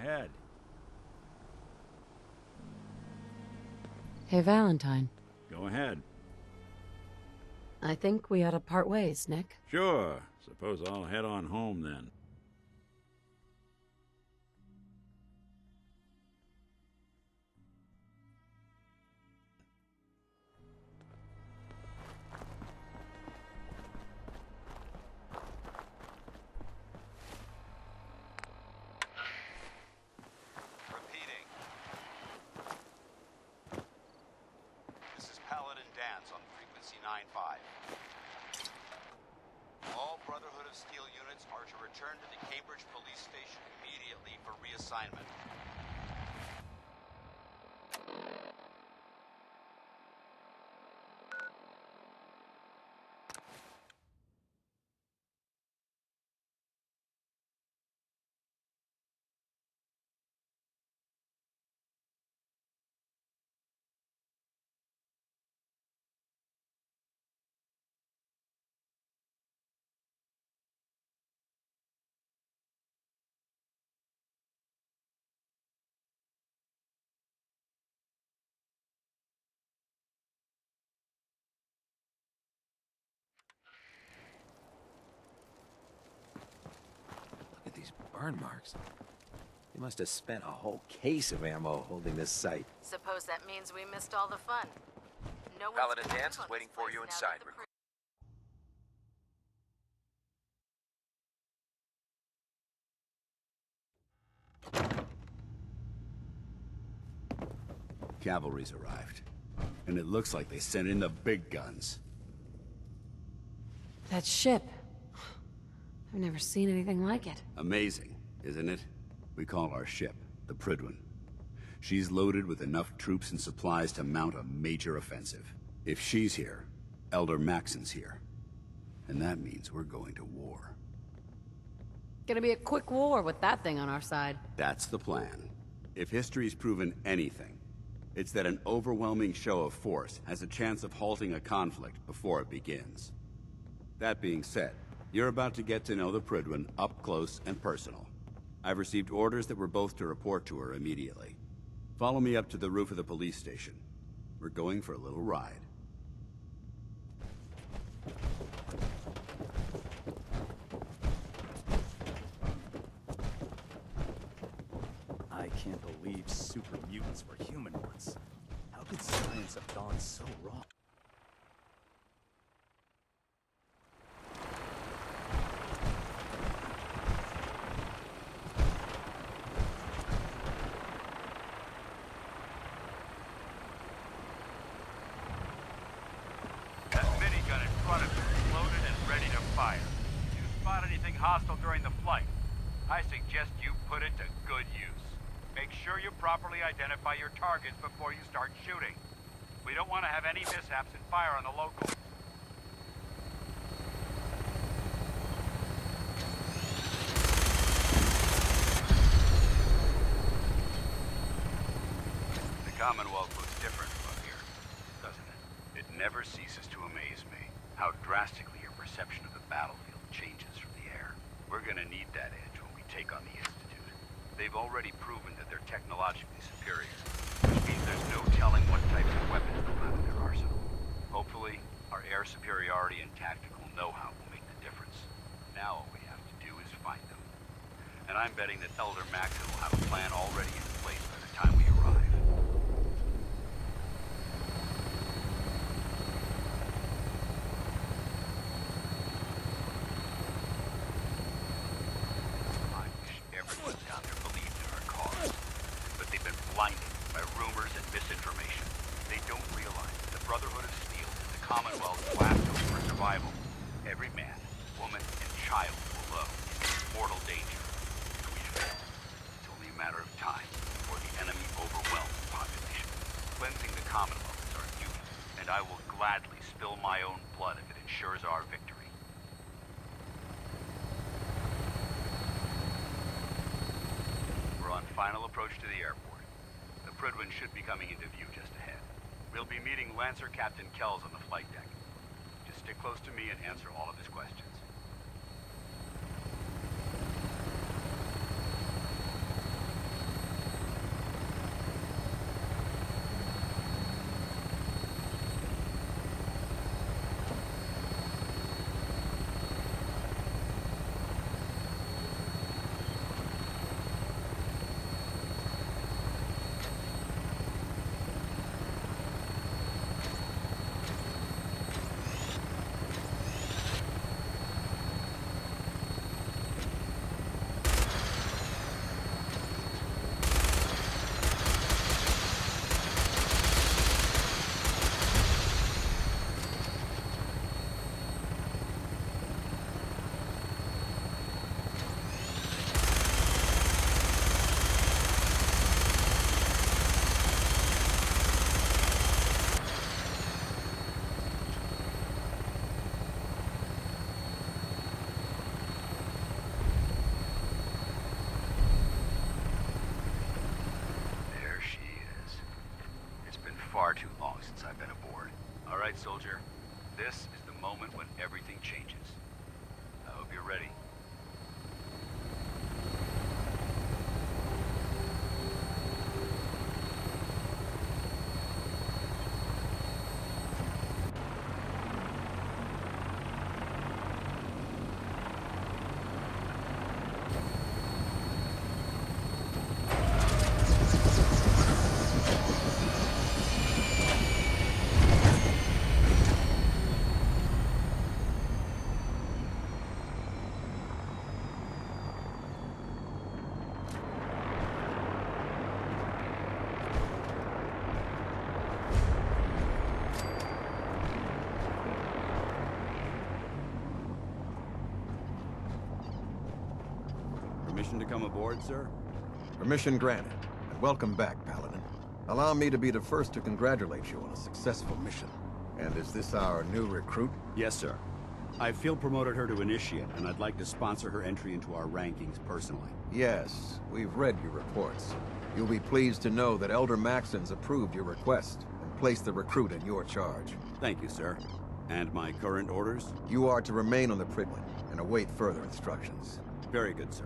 ahead. Hey, Valentine. Go ahead. I think we ought to part ways, Nick. Sure. Suppose I'll head on home then. All Brotherhood of Steel units are to return to the Cambridge police station immediately for reassignment. Look at these burn marks. They must have spent a whole case of ammo holding this site. Suppose that means we missed all the fun. No Paladin Dance is waiting for you inside. Cavalry's arrived. And it looks like they sent in the big guns. That ship. I've never seen anything like it. Amazing, isn't it? We call our ship the Prydwen. She's loaded with enough troops and supplies to mount a major offensive. If she's here, Elder Maxon's here. And that means we're going to war. Gonna be a quick war with that thing on our side. That's the plan. If history's proven anything, it's that an overwhelming show of force has a chance of halting a conflict before it begins. That being said, you're about to get to know the Prydwen up close and personal. I've received orders that we're both to report to her immediately. Follow me up to the roof of the police station. We're going for a little ride. I can't believe super mutants were human once. How could science have gone so wrong? That minigun in front of you is loaded and ready to fire. If you spot anything hostile during the flight, I suggest you put it to good use. Make sure you properly identify your targets before you start shooting. We don't want to have any mishaps and fire on the locals. The Commonwealth looks different from up here, doesn't it? It never ceases to amaze me how drastically your perception of the battlefield changes from the air. We're gonna need that edge when we take on the Institute. They've already proven that they're technologically superior, which means there's no telling what types of weapons they'll have in their arsenal. Hopefully, our air superiority and tactical know-how will make the difference. Now all we have to do is find them. And I'm betting that Elder Maxon will have a plan already in place by the time we arrive. I wish everyone down there believed in our cause. But they've been blinded by rumors and misinformation. They don't realize that the Brotherhood of Steel is the Commonwealth's last hope for survival. Every man, woman, and child will know mortal danger. If we fail, it's only a matter of time before the enemy overwhelms the population. Cleansing the Commonwealth is our duty, and I will gladly spill my own blood if it ensures our victory. We're on final approach to the airport. The Prydwen should be coming into view just ahead. We'll be meeting Lancer Captain Kells on the flight deck. Just stick close to me and answer all of his questions. far too long since I've been aboard. All right, soldier. This is the moment when everything changes. I hope you're ready. Permission to come aboard, sir? Permission granted, and welcome back, Paladin. Allow me to be the first to congratulate you on a successful mission. And is this our new recruit? Yes, sir. I field promoted her to Initiate, and I'd like to sponsor her entry into our rankings personally. Yes, we've read your reports. You'll be pleased to know that Elder Maxon's approved your request and placed the recruit in your charge. Thank you, sir. And my current orders? You are to remain on the Prydwen and await further instructions. Very good, sir.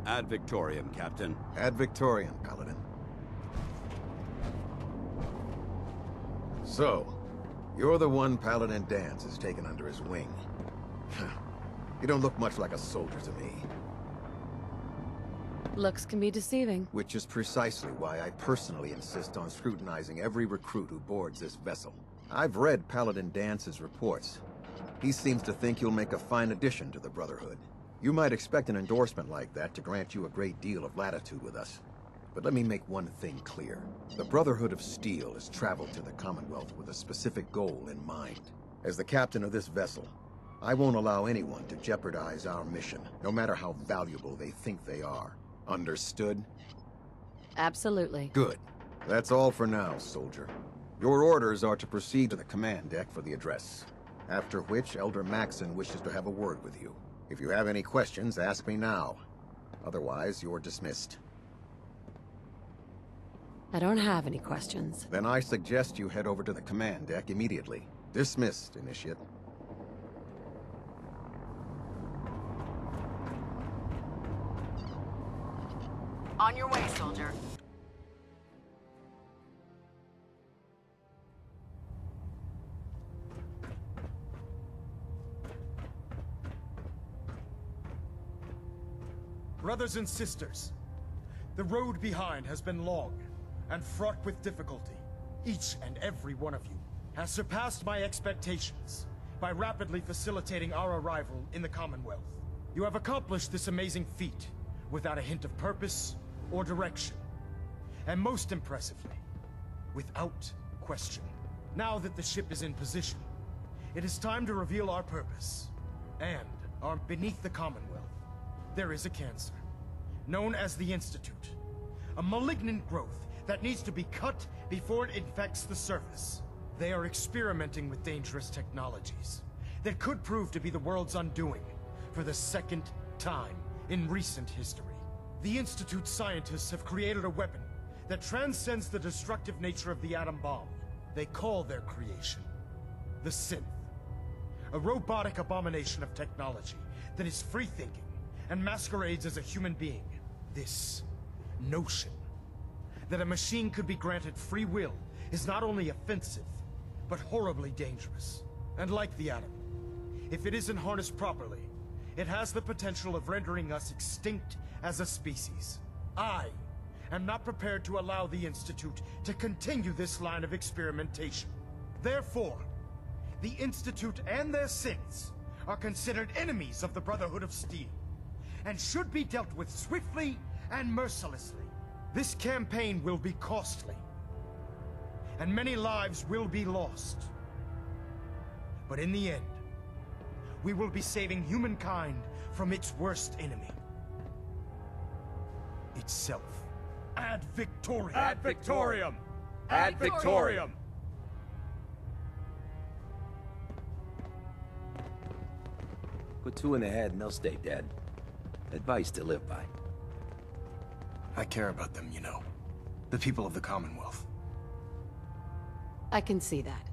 Ad Victoriam, Captain. Ad Victoriam, Paladin. So, you're the one Paladin Danse has taken under his wing. You don't look much like a soldier to me. Looks can be deceiving. Which is precisely why I personally insist on scrutinizing every recruit who boards this vessel. I've read Paladin Dance's reports. He seems to think you'll make a fine addition to the Brotherhood. You might expect an endorsement like that to grant you a great deal of latitude with us. But let me make one thing clear. The Brotherhood of Steel has traveled to the Commonwealth with a specific goal in mind. As the captain of this vessel, I won't allow anyone to jeopardize our mission, no matter how valuable they think they are. Understood? Absolutely. Good. That's all for now, soldier. Your orders are to proceed to the command deck for the address. After which, Elder Maxon wishes to have a word with you. If you have any questions, ask me now. Otherwise, you're dismissed. I don't have any questions. Then I suggest you head over to the command deck immediately. Dismissed, Initiate. On your way, soldier. Brothers and sisters, the road behind has been long and fraught with difficulty. Each and every one of you has surpassed my expectations by rapidly facilitating our arrival in the Commonwealth. You have accomplished this amazing feat without a hint of purpose or direction, and most impressively, without question. Now that the ship is in position, it is time to reveal our purpose. And beneath the Commonwealth, there is a cancer, known as the Institute. A malignant growth that needs to be cut before it infects the surface. They are experimenting with dangerous technologies that could prove to be the world's undoing for the second time in recent history. The Institute scientists have created a weapon that transcends the destructive nature of the atom bomb. They call their creation the Synth. A robotic abomination of technology that is free-thinking and masquerades as a human being. This notion that a machine could be granted free will is not only offensive, but horribly dangerous. And like the atom, if it isn't harnessed properly, it has the potential of rendering us extinct as a species. I am not prepared to allow the Institute to continue this line of experimentation. Therefore, the Institute and their synths are considered enemies of the Brotherhood of Steel, and should be dealt with swiftly and mercilessly. This campaign will be costly, and many lives will be lost. But in the end, we will be saving humankind from its worst enemy. Itself. Ad Victoriam! Ad Victoriam! Ad Victoriam! Put two in the head and they'll stay dead. Advice to live by. I care about them, you know. The people of the Commonwealth. I can see that.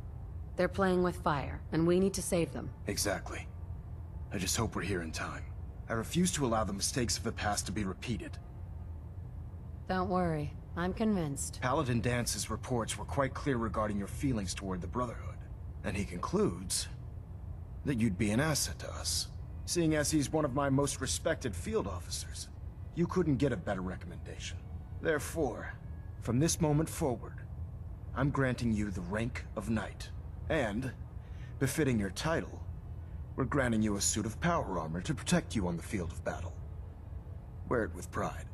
They're playing with fire, and we need to save them. Exactly. I just hope we're here in time. I refuse to allow the mistakes of the past to be repeated. Don't worry. I'm convinced. Paladin Dance's reports were quite clear regarding your feelings toward the Brotherhood. And he concludes that you'd be an asset to us. Seeing as he's one of my most respected field officers, you couldn't get a better recommendation. Therefore, from this moment forward, I'm granting you the rank of Knight. And, befitting your title, we're granting you a suit of power armor to protect you on the field of battle. Wear it with pride.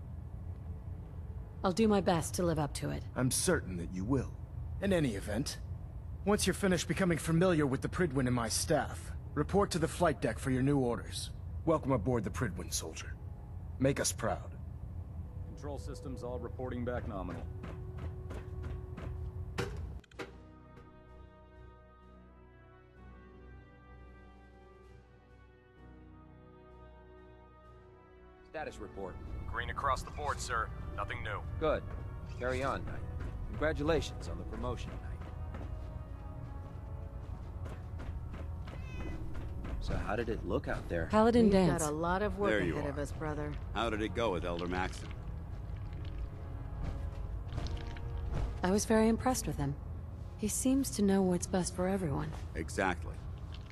I'll do my best to live up to it. I'm certain that you will. In any event, once you're finished becoming familiar with the Prydwen and my staff, report to the flight deck for your new orders. Welcome aboard the Prydwen, soldier. Make us proud. Control systems all reporting back nominal. Status report. Green across the board, sir. Nothing new. Good. Carry on, Knight. Congratulations on the promotion, Knight. So how did it look out there? Paladin We've Dance. got a lot of work There you ahead are. of us, brother. How did it go with Elder Maxon? I was very impressed with him. He seems to know what's best for everyone. Exactly.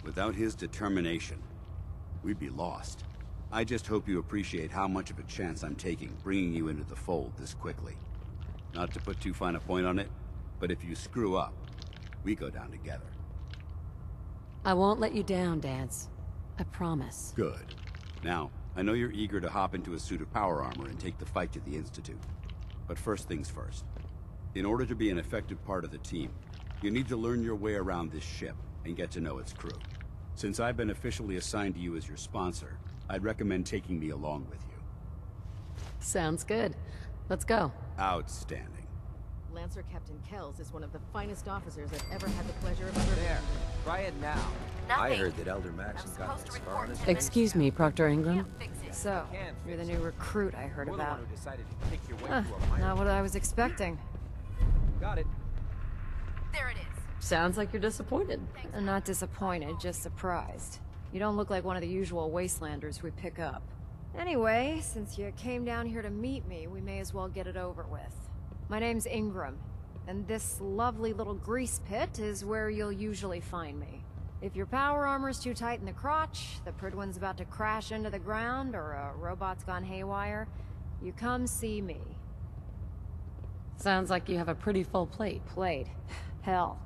Without his determination, we'd be lost. I just hope you appreciate how much of a chance I'm taking bringing you into the fold this quickly. Not to put too fine a point on it, but if you screw up, we go down together. I won't let you down, Dance. I promise. Good. Now, I know you're eager to hop into a suit of power armor and take the fight to the Institute. But first things first. In order to be an effective part of the team, you need to learn your way around this ship and get to know its crew. Since I've been officially assigned to you as your sponsor, I'd recommend taking me along with you. Sounds good. Let's go. Outstanding. Lancer Captain Kells is one of the finest officers I've ever had the pleasure of serving. There. Try it now. I heard that Elder Maxon got this far on his Excuse me, Proctor Ingram. So, you're the new recruit I heard You're the about. one who decided to take your way through a fire. Not what I was expecting. Got it. There it is. Sounds like you're disappointed. I'm not disappointed, just surprised. You don't look like one of the usual wastelanders we pick up. Anyway, since you came down here to meet me, we may as well get it over with. My name's Ingram, and this lovely little grease pit is where you'll usually find me. If your power armor's too tight in the crotch, the Prydwen's about to crash into the ground, or a robot's gone haywire, you come see me. Sounds like you have a pretty full plate. Plate? Hell,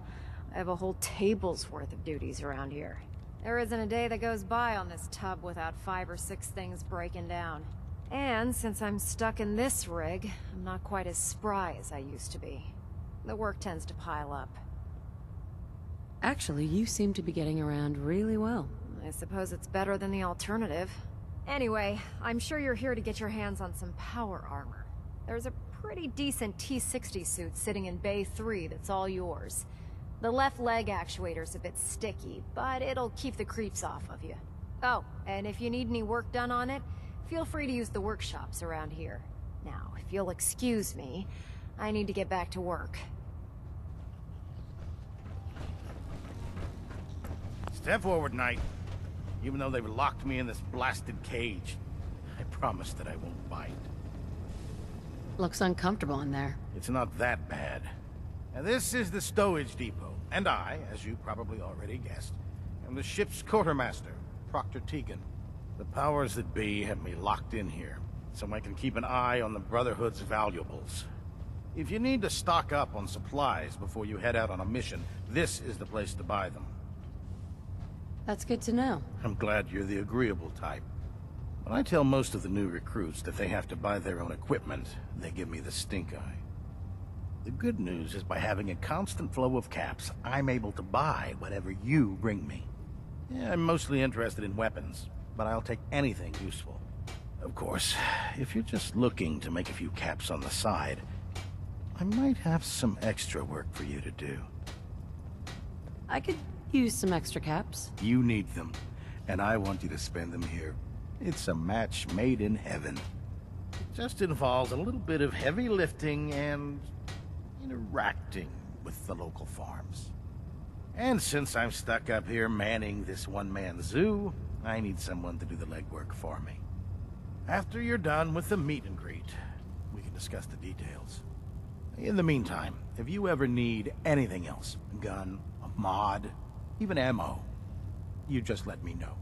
I have a whole table's worth of duties around here. There isn't a day that goes by on this tub without 5 or 6 things breaking down. And since I'm stuck in this rig, I'm not quite as spry as I used to be. The work tends to pile up. Actually, you seem to be getting around really well. I suppose it's better than the alternative. Anyway, I'm sure you're here to get your hands on some power armor. There's a pretty decent T-60 suit sitting in Bay 3 that's all yours. The left leg actuator's a bit sticky, but it'll keep the creeps off of you. Oh, and if you need any work done on it, feel free to use the workshops around here. Now, if you'll excuse me, I need to get back to work. Step forward, Knight. Even though they've locked me in this blasted cage, I promise that I won't bite. Looks uncomfortable in there. It's not that bad. Now, this is the stowage depot, and I, as you probably already guessed, am the ship's quartermaster, Proctor Tegan. The powers that be have me locked in here, so I can keep an eye on the Brotherhood's valuables. If you need to stock up on supplies before you head out on a mission, this is the place to buy them. That's good to know. I'm glad you're the agreeable type. When I tell most of the new recruits that they have to buy their own equipment, they give me the stink eye. The good news is by having a constant flow of caps, I'm able to buy whatever you bring me. Yeah, I'm mostly interested in weapons, but I'll take anything useful. Of course, if you're just looking to make a few caps on the side, I might have some extra work for you to do. I could use some extra caps. You need them, and I want you to spend them here. It's a match made in heaven. It just involves a little bit of heavy lifting and interacting with the local farms. And since I'm stuck up here manning this one-man zoo, I need someone to do the legwork for me. After you're done with the meet and greet, we can discuss the details. In the meantime, if you ever need anything else, a gun, a mod, even ammo, you just let me know.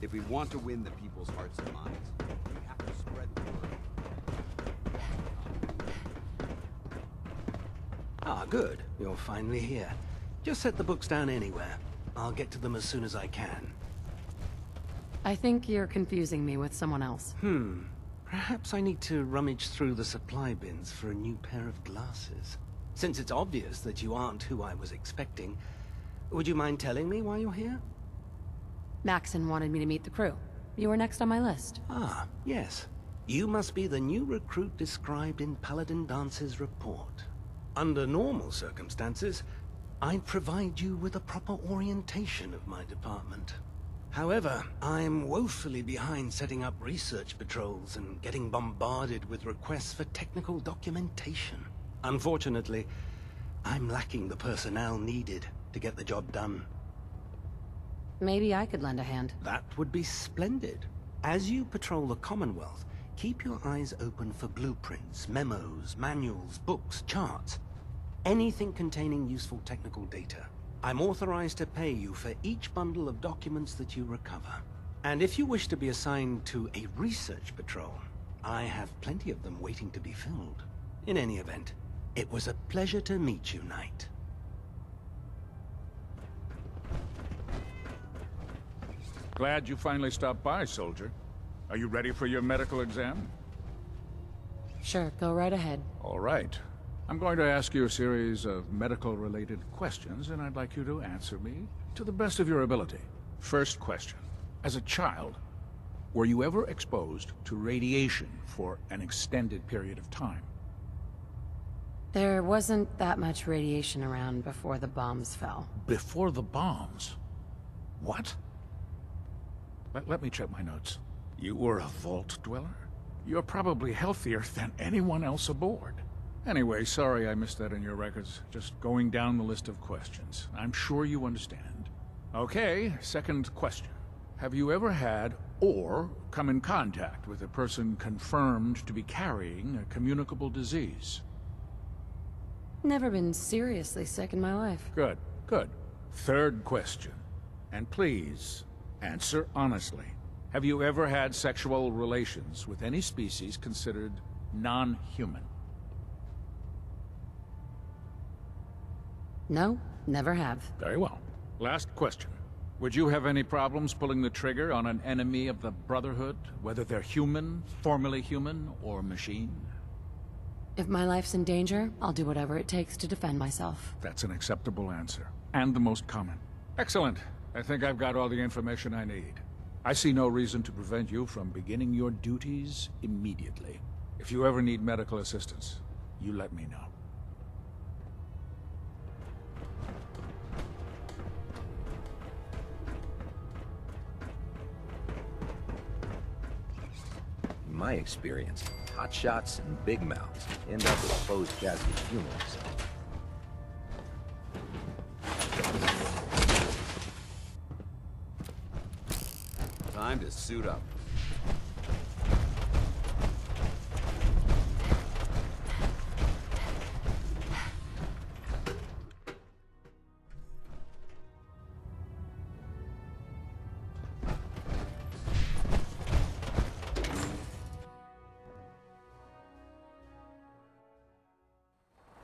If we want to win the people's hearts and minds, we have to spread the word. Ah, good. You're finally here. Just set the books down anywhere. I'll get to them as soon as I can. I think you're confusing me with someone else. Perhaps I need to rummage through the supply bins for a new pair of glasses. Since it's obvious that you aren't who I was expecting, would you mind telling me why you're here? Maxon wanted me to meet the crew. You were next on my list. Ah, yes. You must be the new recruit described in Paladin Dance's report. Under normal circumstances, I'd provide you with a proper orientation of my department. However, I'm woefully behind setting up research patrols and getting bombarded with requests for technical documentation. Unfortunately, I'm lacking the personnel needed to get the job done. Maybe I could lend a hand. That would be splendid. As you patrol the Commonwealth, keep your eyes open for blueprints, memos, manuals, books, charts. Anything containing useful technical data. I'm authorized to pay you for each bundle of documents that you recover. And if you wish to be assigned to a research patrol, I have plenty of them waiting to be filled. In any event, it was a pleasure to meet you, Knight. Glad you finally stopped by, soldier. Are you ready for your medical exam? Sure, go right ahead. All right. I'm going to ask you a series of medical-related questions, and I'd like you to answer me to the best of your ability. First question. As a child, were you ever exposed to radiation for an extended period of time? There wasn't that much radiation around before the bombs fell. Before the bombs? What? Let me check my notes. You were a vault dweller? You're probably healthier than anyone else aboard. Anyway, sorry I missed that in your records. Just going down the list of questions. I'm sure you understand. Okay, second question. Have you ever had or come in contact with a person confirmed to be carrying a communicable disease? Never been seriously sick in my life. Good, good. Third question. And please, answer honestly. Have you ever had sexual relations with any species considered non-human? No, never have. Very well. Last question. Would you have any problems pulling the trigger on an enemy of the Brotherhood, whether they're human, formerly human, or machine? If my life's in danger, I'll do whatever it takes to defend myself. That's an acceptable answer, and the most common. Excellent. I think I've got all the information I need. I see no reason to prevent you from beginning your duties immediately. If you ever need medical assistance, you let me know. In my experience, hotshots and big mouths end up with closed casket funerals. Time to suit up.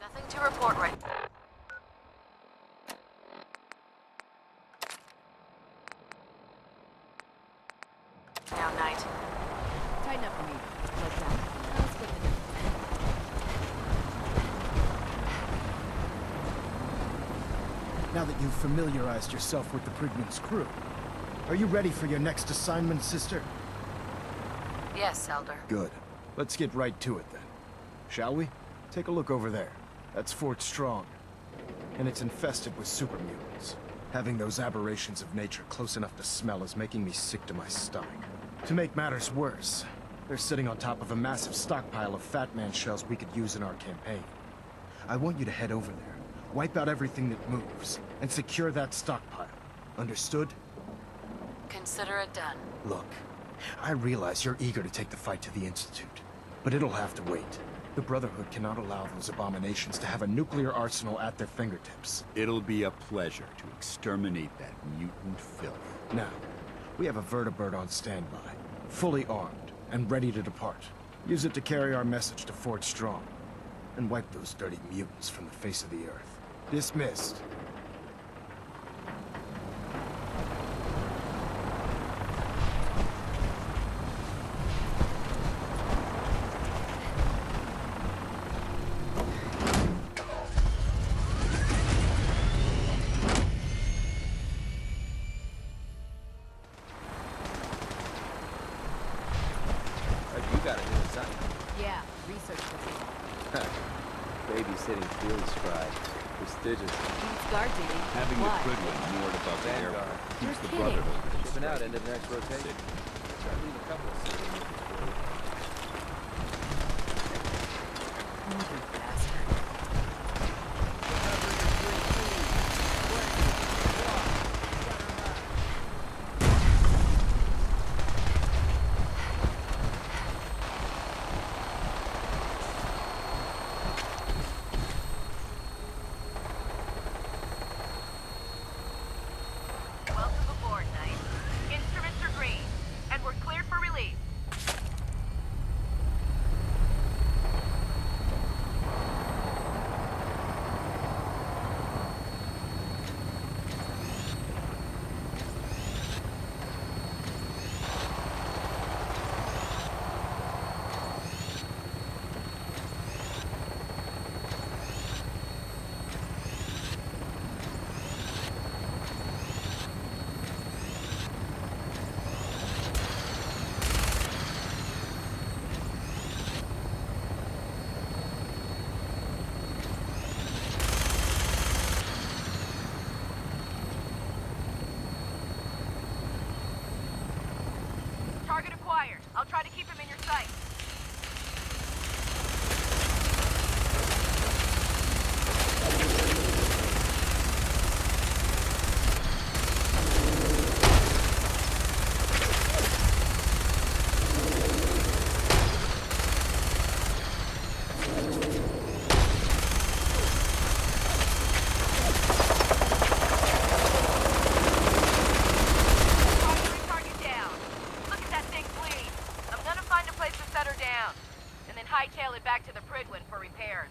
Nothing to report right now, Knight. Tighten up the meter. Like that. Let's get the Now that you've familiarized yourself with the Prydwen's crew, are you ready for your next assignment, sister? Yes, Elder. Good. Let's get right to it then. Shall we? Take a look over there. That's Fort Strong. And it's infested with super mutants. Having those aberrations of nature close enough to smell is making me sick to my stomach. To make matters worse, They're sitting on top of a massive stockpile of Fat Man shells we could use in our campaign. I want you to head over there, wipe out everything that moves, and secure that stockpile. Understood? Consider it done. Look, I realize you're eager to take the fight to the Institute, but it'll have to wait. The Brotherhood cannot allow those abominations to have a nuclear arsenal at their fingertips. It'll be a pleasure to exterminate that mutant filth. Now, we have a vertibird on standby, fully armed, and ready to depart. Use it to carry our message to Fort Strong, and wipe those dirty mutants from the face of the Earth. Dismissed. You got a new assignment. Yeah, research position. Babysitting field scribe. Prestigious. Beats guard duty. Having the Why? Prydwen moored above the Vanguard. airport keeps You're the kidding. Brotherhood. Shipping out into the next rotation. Try to leave a couple of civilians for you. You bastard. Welcome aboard, Knight. Instruments are green, and we're cleared for release. Target acquired. I'll try to keep him in your sight. Target down. Look at that thing bleed. I'm gonna find a place to set her down, and then hightail it back to the Prydwen for repairs.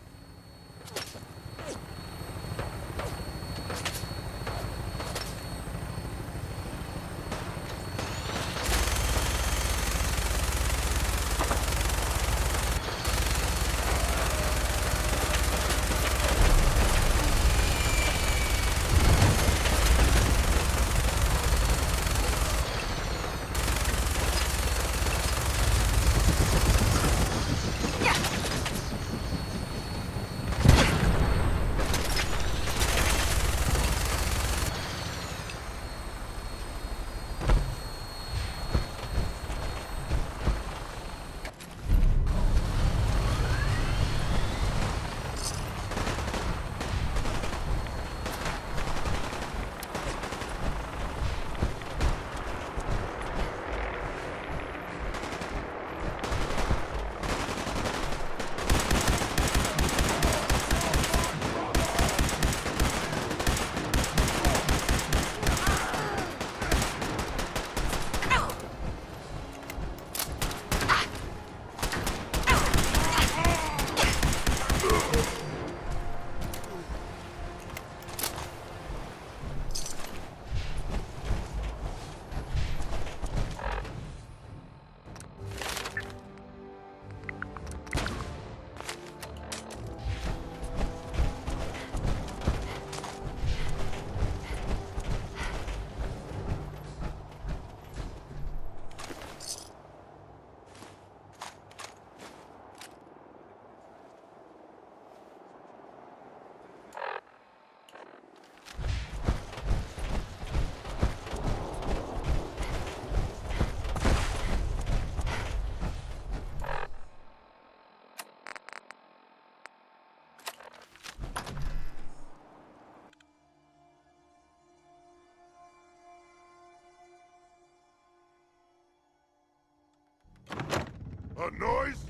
A noise?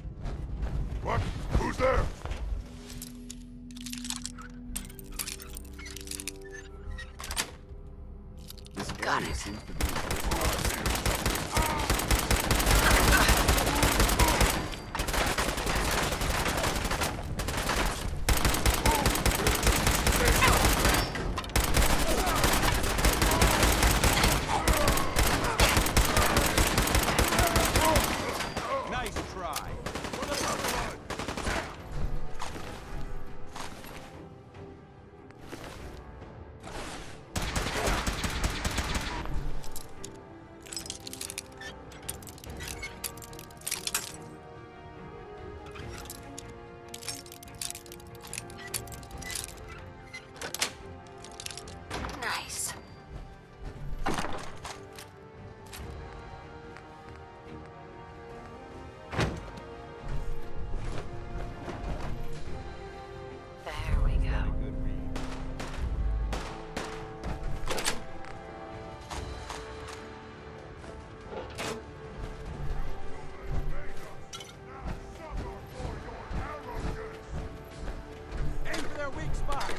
What? Who's there? This Got area it. seems to be... Nice try. Nice. There we go. Aim for their weak spot.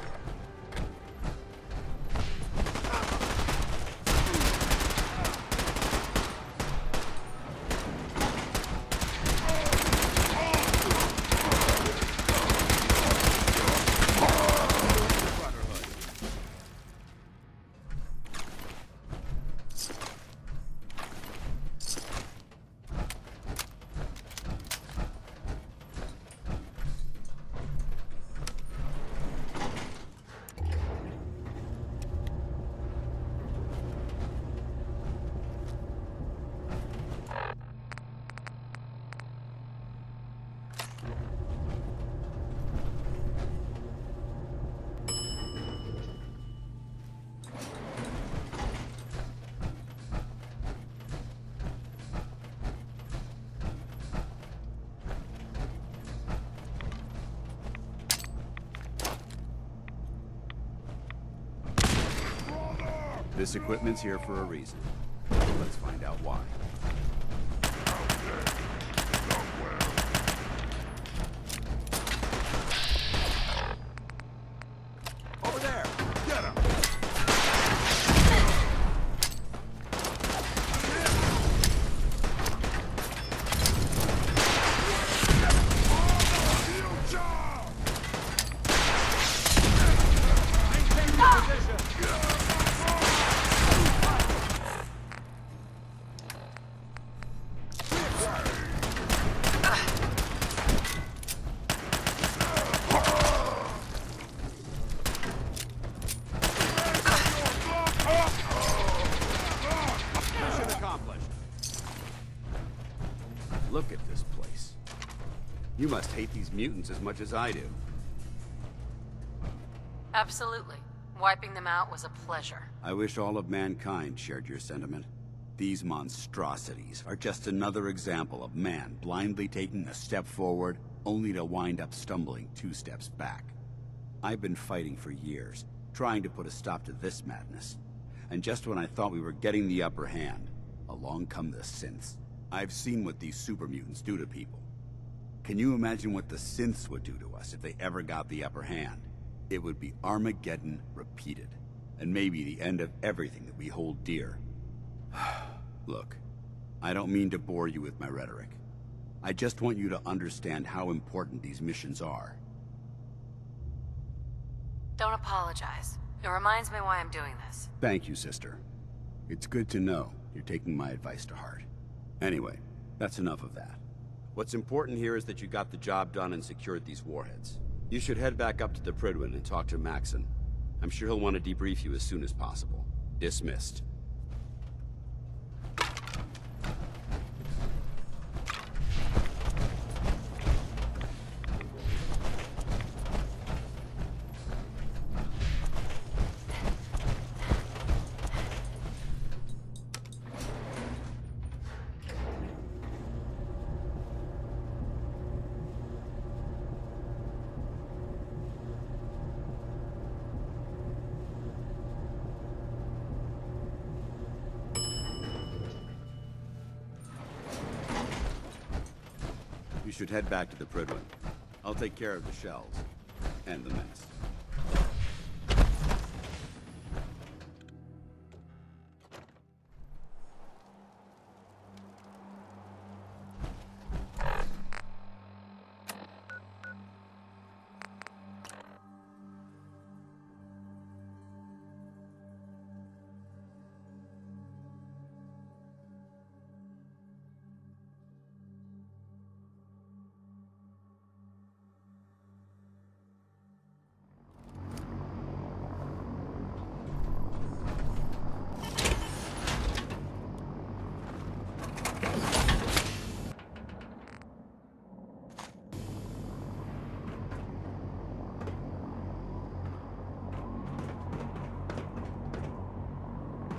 This equipment's here for a reason. Let's find out why. Over there. Get him! Maintain your position. Mission accomplished. Look at this place. You must hate these mutants as much as I do. Absolutely. Wiping them out was a pleasure. I wish all of mankind shared your sentiment. These monstrosities are just another example of man blindly taking a step forward, only to wind up stumbling 2 steps back. I've been fighting for years, trying to put a stop to this madness. And just when I thought we were getting the upper hand, along come the synths. I've seen what these super mutants do to people. Can you imagine what the synths would do to us if they ever got the upper hand? It would be Armageddon repeated, and maybe the end of everything that we hold dear. Look, I don't mean to bore you with my rhetoric. I just want you to understand how important these missions are. Don't apologize. It reminds me why I'm doing this. Thank you, sister. It's good to know you're taking my advice to heart. Anyway, that's enough of that. What's important here is that you got the job done and secured these warheads. You should head back up to the Prydwen and talk to Maxon. I'm sure he'll want to debrief you as soon as possible. Dismissed. You should head back to the Prydwen. I'll take care of the shells. And the mess.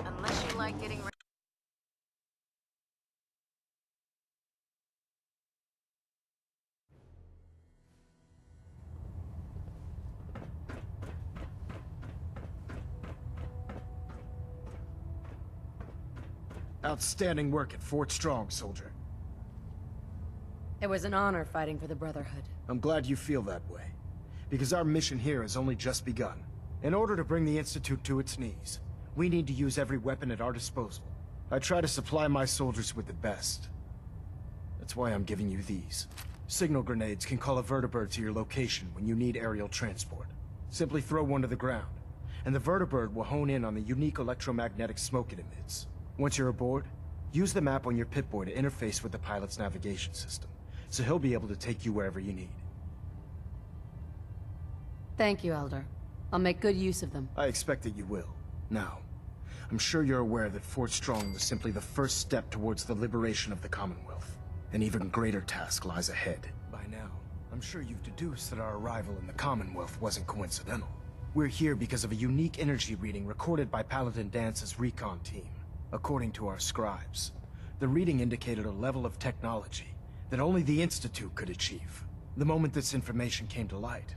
Unless you like getting Outstanding work at Fort Strong, soldier. It was an honor fighting for the Brotherhood. I'm glad you feel that way, because our mission here has only just begun. In order to bring the Institute to its knees, we need to use every weapon at our disposal. I try to supply my soldiers with the best. That's why I'm giving you these. Signal grenades can call a vertibird to your location when you need aerial transport. Simply throw one to the ground, and the vertibird will hone in on the unique electromagnetic smoke it emits. Once you're aboard, use the map on your Pip-Boy to interface with the pilot's navigation system, so he'll be able to take you wherever you need. Thank you, Elder. I'll make good use of them. I expect that you will. Now, I'm sure you're aware that Fort Strong was simply the first step towards the liberation of the Commonwealth. An even greater task lies ahead. By now, I'm sure you've deduced that our arrival in the Commonwealth wasn't coincidental. We're here because of a unique energy reading recorded by Paladin Dance's recon team. According to our scribes, the reading indicated a level of technology that only the Institute could achieve. The moment this information came to light,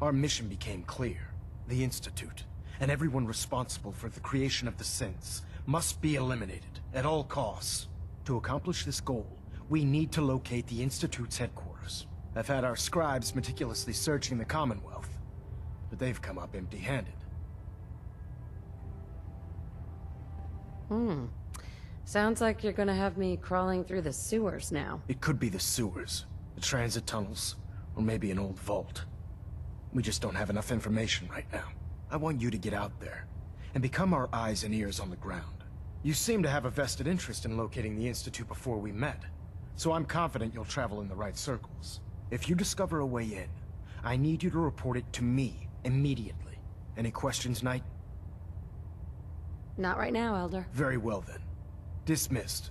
our mission became clear. The Institute, and everyone responsible for the creation of the synths, must be eliminated at all costs. To accomplish this goal, we need to locate the Institute's headquarters. I've had our scribes meticulously searching the Commonwealth, but they've come up empty-handed. Sounds like you're gonna have me crawling through the sewers now. It could be the sewers, the transit tunnels, or maybe an old vault. We just don't have enough information right now. I want you to get out there and become our eyes and ears on the ground. You seem to have a vested interest in locating the Institute before we met, so I'm confident you'll travel in the right circles. If you discover a way in, I need you to report it to me immediately. Any questions, Knight? Not right now, Elder. Very well then. Dismissed.